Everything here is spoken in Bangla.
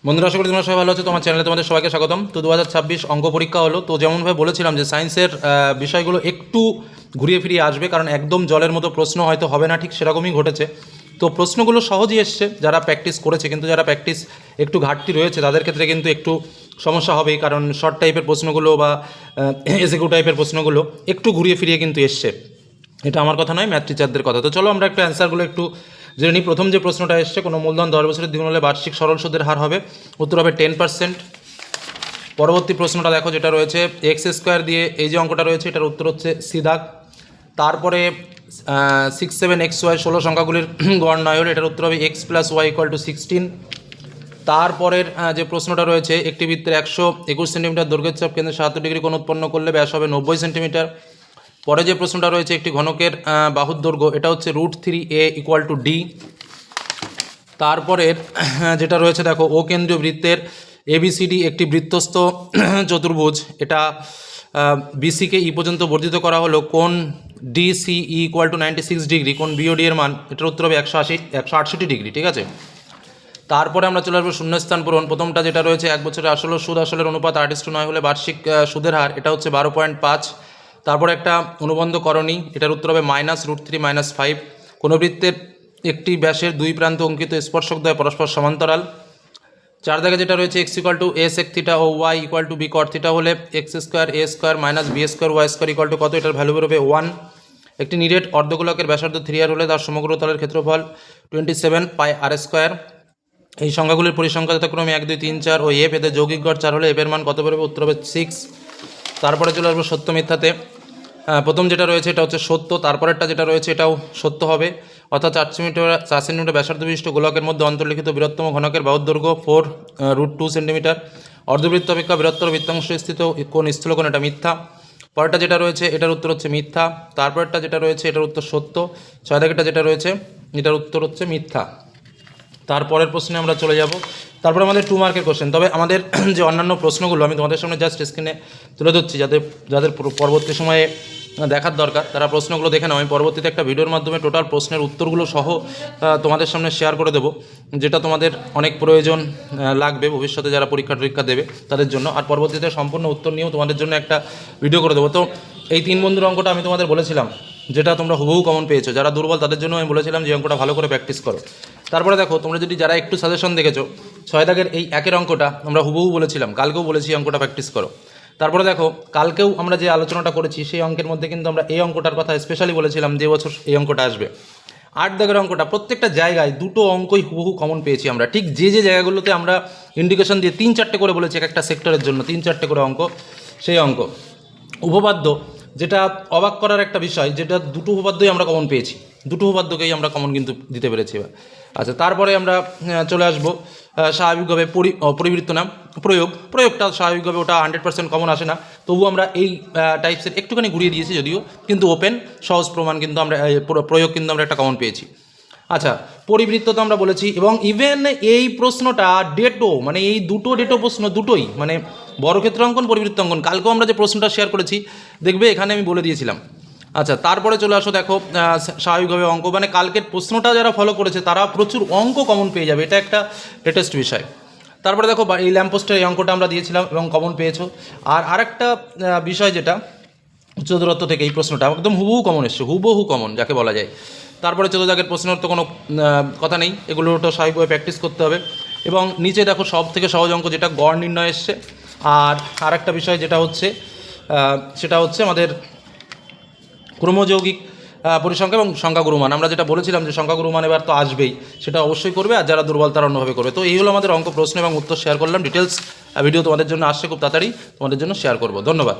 বন্ধুরা, আশা করি তোমরা সবাই ভালো আছো। তোমার চ্যানেলে তোমাদের সবাইকে স্বাগতম। তো 2026 অঙ্ক পরীক্ষা হলো। তো যেমনভাবে বলেছিলাম যে সায়েন্সের বিষয়গুলো একটু ঘুরিয়ে ফিরিয়ে আসবে, কারণ একদম জলের মতো প্রশ্ন হয়তো হবে না, ঠিক সেরকমই ঘটেছে। তো প্রশ্নগুলো সহজই এসছে যারা প্র্যাকটিস করেছে, কিন্তু যারা প্র্যাকটিস একটু ঘাটতি রয়েছে তাদের ক্ষেত্রে কিন্তু একটু সমস্যা হবেই, কারণ শর্ট টাইপের প্রশ্নগুলো বা এসএকিউ টাইপের প্রশ্নগুলো একটু ঘুরিয়ে ফিরিয়ে কিন্তু এসছে। এটা আমার কথা নয়, ম্যাথ টিচারদের কথা। তো চলো আমরা একটু অ্যান্সারগুলো একটু জেনে নিই। প্রথম যে প্রশ্নটা এসছে, কোনো মূলধন 10 বছরের দ্বিগুণ হলে বার্ষিক সরল সুদের হার হবে, উত্তর হবে 10%। পরবর্তী প্রশ্নটা দেখো, যেটা রয়েছে এক্স স্কোয়ার দিয়ে এই যে অঙ্কটা রয়েছে, এটার উত্তর হচ্ছে সিদাক। তারপরে 67XY 16 সংখ্যাগুলির গড় নয় হলে এটার উত্তর হবে x + y = 16। তারপরের যে প্রশ্নটা রয়েছে, একটি বৃত্তের 121 সেন্টিমিটার দৈর্ঘ্যের চাপ কেন্দ্রে 70 ডিগ্রি কোণ উৎপন্ন করলে ব্যাস হবে 90 সেন্টিমিটার। পরে যে প্রশ্নটা রয়েছে, একটি ঘনকের বাহুর দৈর্ঘ্য, এটা হচ্ছে √3a = d। তারপরের যেটা রয়েছে দেখো, ও কেন্দ্রীয় বৃত্তের ABCD একটি বৃত্তস্থ চতুর্ভুজ, এটা বিসিকে ই পর্যন্ত বর্ধিত করা হলো কোণ DCE = 96 ডিগ্রি, কোণ BOD এর মান, এটার উত্তর হবে 168 ডিগ্রি। ঠিক আছে। তারপরে আমরা চলে আসবো শূন্যস্থান পূরণ। প্রথমটা যেটা রয়েছে, 1 বছরের আসল ও সুদ আসলের অনুপাত 8:9 হলে বার্ষিক সুদের হার, এটা হচ্ছে 12.5। তারপরে একটা অনুবন্ধ করণী, এটার উত্তর হবে -√3 - 5। কোনো বৃত্তের একটি ব্যাসের দুই প্রান্ত অঙ্কিত স্পর্শকদ্বয় পরস্পর সমান্তরাল। 4 দাগে যেটা রয়েছে, x = a sec θ O y = b cot θ হলে x² a² - b² y² = কত, এটার ভ্যালু বেরোবে 1। একটি নিরেট অর্ধগোলকের ব্যাসার্ধ 3r হলে তার সমগ্র তলের ক্ষেত্রফল 27 πr²। এই সংখ্যাগুলির পরিসংখ্যা যথাক্রমে 1 2 3 4 ও f, এদের যৌগিক গড় 4 হলে f এর মান কত বেরোবে, উত্তর হবে 6। তারপরে চলে আসবো সত্য মিথ্যাতে। প্রথম যেটা রয়েছে এটা হচ্ছে সত্য, তারপরেরটা যেটা রয়েছে এটাও সত্য হবে, অর্থাৎ 4 সেন্টিমিটার ব্যাসার্ধ বিশিষ্ট গোলকের মধ্যে অন্তর্লিখিত বৃহত্তম ঘনকের বাহুর দৈর্ঘ্য 4√2 সেন্টিমিটার। অর্ধবৃত্ত অপেক্ষা বৃহত্তর বৃত্তাংশ স্থিত কোণ স্থূলকোণ, এটা মিথ্যা। পরেরটা যেটা রয়েছে এটার উত্তর হচ্ছে মিথ্যা। তারপরেরটা যেটা রয়েছে এটার উত্তর সত্য। 6 দাগেরটা যেটা রয়েছে এটার উত্তর হচ্ছে মিথ্যা। তারপরের প্রশ্নে আমরা চলে যাব। তারপরে আমাদের 2 মার্কের কোশ্চেন। তবে আমাদের যে অন্যান্য প্রশ্নগুলো আমি তোমাদের সামনে জাস্ট স্ক্রিনে তুলে ধরছি, যাদের পরবর্তী সময়ে দেখার দরকার তারা প্রশ্নগুলো দেখে নাও। আমি পরবর্তীতে একটা ভিডিওর মাধ্যমে টোটাল প্রশ্নের উত্তরগুলো সহ তোমাদের সামনে শেয়ার করে দেবো, যেটা তোমাদের অনেক প্রয়োজন লাগবে ভবিষ্যতে যারা পরীক্ষা দেবে তাদের জন্য। আর পরবর্তীতে সম্পূর্ণ উত্তর নিয়েও তোমাদের জন্য একটা ভিডিও করে দেবো। তো এই 3 বন্ধুর অঙ্কটা আমি তোমাদের বলেছিলাম, যেটা তোমরা হুবহু কমন পেয়েছো। যারা দুর্বল তাদের জন্য আমি বলেছিলাম যে অঙ্কটা ভালো করে প্র্যাকটিস করো। তারপরে দেখো, তোমরা যদি যারা একটু সাজেশন দেখেছো, 6 দাগের এই একের অঙ্কটা আমরা হুবহু বলেছিলাম, কালকেও বলেছি অঙ্কটা প্র্যাকটিস করো। তারপরে দেখো, কালকেও আমরা যে আলোচনাটা করেছি সেই অঙ্কের মধ্যে কিন্তু আমরা এই অঙ্কটার কথা স্পেশালি বলেছিলাম যে বছর এই অঙ্কটা আসবে। 8 দাগের অঙ্কটা প্রত্যেকটা জায়গায় দুটো অঙ্কই হুবহু কমন পেয়েছি আমরা, ঠিক যে জায়গাগুলোতে আমরা ইন্ডিকেশন দিয়ে 3-4টে করে বলেছি, একটা সেক্টরের জন্য 3-4টে করে অঙ্ক। সেই অঙ্ক উপপাদ্য, যেটা অবাক করার একটা বিষয়, যেটা দুটো উপপাদ্যই আমরা কমন পেয়েছি, দুটো উপপাদ্যকেই আমরা কমন কিন্তু দিতে পেরেছি এবার। আচ্ছা, তারপরে আমরা চলে আসবো স্বাভাবিকভাবে পরিবৃত্ত নাম প্রয়োগটা স্বাভাবিকভাবে ওটা 100% কমন আসে না, তবু আমরা এই টাইপসের একটুখানি ঘুরিয়ে দিয়েছি যদিও, কিন্তু ওপেন সহজ প্রমাণ কিন্তু আমরা প্রয়োগ কিন্তু আমরা একটা কমন পেয়েছি। আচ্ছা, পরিবৃত্ত তো আমরা বলেছি, এবং ইভেন এই প্রশ্নটা ডেটো, মানে এই দুটো ডেটো প্রশ্ন দুটোই, মানে বর্গক্ষেত্র অঙ্কন পরিবৃত্ত অঙ্কন, কালকেও আমরা যে প্রশ্নটা শেয়ার করেছি দেখবে এখানে আমি বলে দিয়েছিলাম। আচ্ছা, তারপরে চলে আসো, দেখো স্বাভাবিকভাবে অঙ্ক, মানে কালকের প্রশ্নটা যারা ফলো করেছে তারা প্রচুর অঙ্ক কমন পেয়ে যাবে, এটা একটা লেটেস্ট বিষয়। তারপরে দেখো, এই ল্যাম্পপোস্টের এই অঙ্কটা আমরা দিয়েছিলাম এবং কমন পেয়েছো। আর আরেকটা বিষয়, যেটা উচ্চ দূরত্ব থেকে এই প্রশ্নটা একদম হুবহু কমন এসছে, হুবহু কমন যাকে বলা যায়। তারপরে 14 দাগের প্রশ্নের তো কোনো কথা নেই, এগুলোটা স্বাভাবিকভাবে প্র্যাকটিস করতে হবে। এবং নিচে দেখো সব থেকে সহজ অঙ্ক, যেটা গড় নির্ণয় এসছে। আর আরেকটা বিষয় যেটা হচ্ছে সেটা হচ্ছে আমাদের ক্রমযৌগিক পরিসংখ্যা এবং সংখ্যাগুরুমান। আমরা যেটা বলেছিলাম যে সংখ্যাগুরুমান এবার তো আসবেই, সেটা অবশ্যই করবে, আর যারা দুর্বল তারা অন্যভাবে করবে। তো এই হলো আমাদের অঙ্ক প্রশ্ন এবং উত্তর শেয়ার করলাম। ডিটেলস ভিডিও তোমাদের জন্য আসছে খুব তাড়াতাড়ি, তোমাদের জন্য শেয়ার করব। ধন্যবাদ।